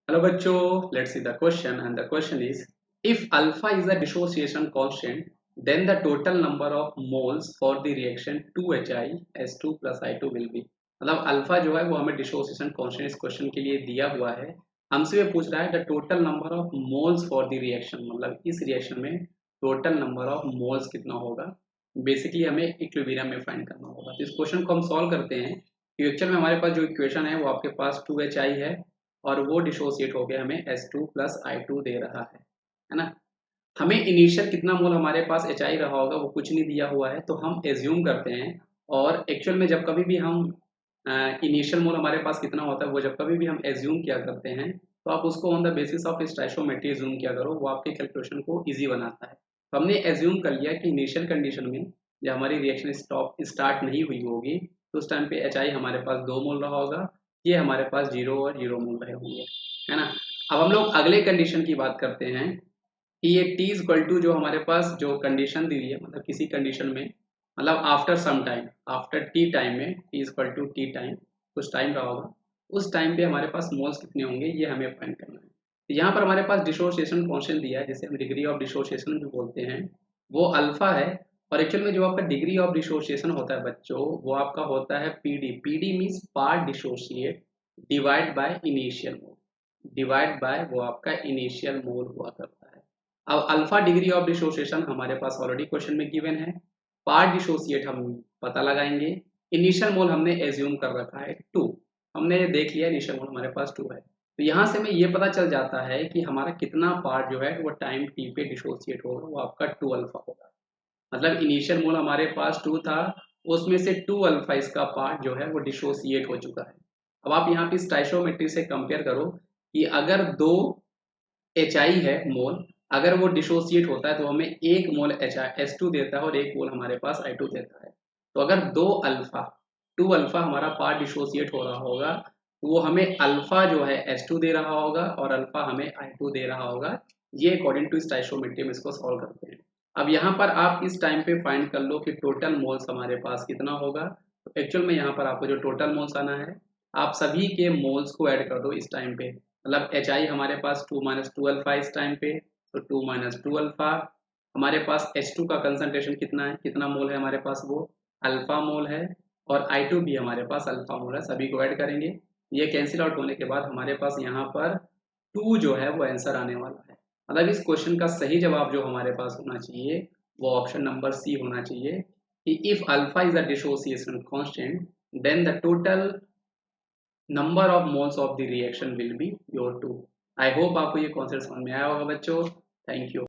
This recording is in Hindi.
Hello bachcho, let's see the question, and the question is, if alpha is a dissociation constant, then the total number of moles for the reaction 2HI S2 plus I2 will be। मतलब अल्फा जो है वो हमें डिसोसिएशन कांस्टेंट इस क्वेश्चन के लिए दिया हुआ है। हमसे ये पूछ रहा है the total number of moles for the reaction, मतलब इस रिएक्शन में टोटल नंबर ऑफ मोल्स कितना होगा। बेसिकली हमें इक्विलिब्रियम में फाइंड करना होगा। तो इस क्वेश्चन को हम सॉल्व करते हैं। एक्चुअल में हमारे पास जो इक्वेशन है वो आपके पास 2HI है और वो डिसोसिएट होकर हमें S2 प्लस I2 दे रहा है ना। हमें इनिशियल कितना मोल हमारे पास HI रहा होगा वो कुछ नहीं दिया हुआ है, तो हम एज्यूम करते हैं। और एक्चुअल में जब कभी भी हम इनिशियल मोल हमारे पास कितना होता है वो जब कभी भी हम एज्यूम किया करते हैं, तो आप उसको on the basis of stoichiometry assume किया करो, वो आपके कैलकुलेशन को ईजी बनाता है। तो हमने एज्यूम कर लिया कि इनिशियल कंडीशन में जब हमारी रिएक्शन स्टार्ट नहीं हुई होगी, तो उस टाइम पे HI हमारे पास 2 मोल रहा होगा, ये हमारे पास 0 और 0 मोल रहे होंगे, है ना। अब हम लोग अगले कंडीशन की बात करते हैं कि ये t इक्वल टू जो हमारे पास जो कंडीशन दी हुई है, मतलब किसी कंडीशन में, मतलब after some time, after t time में t equal to t time, कुछ टाइम रहा होगा, उस टाइम पे हमारे पास मोल्स कितने होंगे ये हमें फाइंड करना है। तो यहाँ पर हमारे पास डिसोसिएशन कांस्टेंट दिया है, जिसे हम डिग्री ऑफ डिसोसिएशन भी बोलते हैं, वो अल्फा है। और एक्चुअल में जो आपका डिग्री ऑफ डिसोसिएशन होता है बच्चों, वो आपका होता है PD means part dissociate divide by initial mole, divide by वो आपका इनिशियल मोल हुआ करता है। अब अल्फा डिग्री ऑफ डिसोसिएशन हमारे पास ऑलरेडी क्वेश्चन में गिवन है, पार्ट डिसोसिएट हम पता लगाएंगे, इनिशियल मोल हमने एज्यूम कर रखा है 2, हमने ये देख लिया इनिशियल मोल हमारे पास 2 है। तो यहाँ से हमें ये पता चल जाता है कि हमारा कितना पार्ट जो है वो टाइम t पे डिसोसिएट होगा, वो आपका 2 अल्फा होगा। मतलब इनिशियल मोल हमारे पास 2 था, उसमें से 2 अल्फा इसका पार्ट जो है वो डिसोसिएट हो चुका है। अब आप यहाँ पे स्टोइचियोमेट्री से कंपेयर करो कि अगर 2 HI है मोल, अगर वो डिसोसिएट होता है तो हमें 1 मोल S2 देता है और 1 मोल हमारे पास I2 देता है। तो अगर 2 अल्फा हमारा पार्ट डिसोसिएट हो रहा होगा, तो वो हमें अल्फा जो है S2 दे रहा होगा और अल्फा हमें I2 दे रहा होगा। ये अकॉर्डिंग टू स्टोइचियोमेट्री में इसको सॉल्व करते हैं। अब यहाँ पर आप इस टाइम पे फाइंड कर लो कि टोटल मोल्स हमारे पास कितना होगा। तो एक्चुअल में यहाँ पर आपको जो टोटल मोल्स आना है, आप सभी के मोल्स को ऐड कर दो इस टाइम पे। मतलब HI हमारे पास 2 माइनस 2 अल्फा इस टाइम पे, तो 2 माइनस 2 अल्फा। हमारे पास H2 का कंसंट्रेशन कितना है, कितना मोल है हमारे पास, वो अल्फा मोल है। और I2 भी हमारे पास अल्फा मोल है, सभी को ऐड करेंगे। ये कैंसिल आउट होने के बाद हमारे पास यहाँ पर 2 जो है वो आंसर आने वाला है। मतलब इस क्वेश्चन का सही जवाब जो हमारे पास होना चाहिए वो ऑप्शन नंबर सी होना चाहिए कि if alpha is a dissociation constant then the total number of moles of the reaction will be your 2। I hope आपको ये कॉन्सेप्ट समझ में आया होगा बच्चों। Thank you.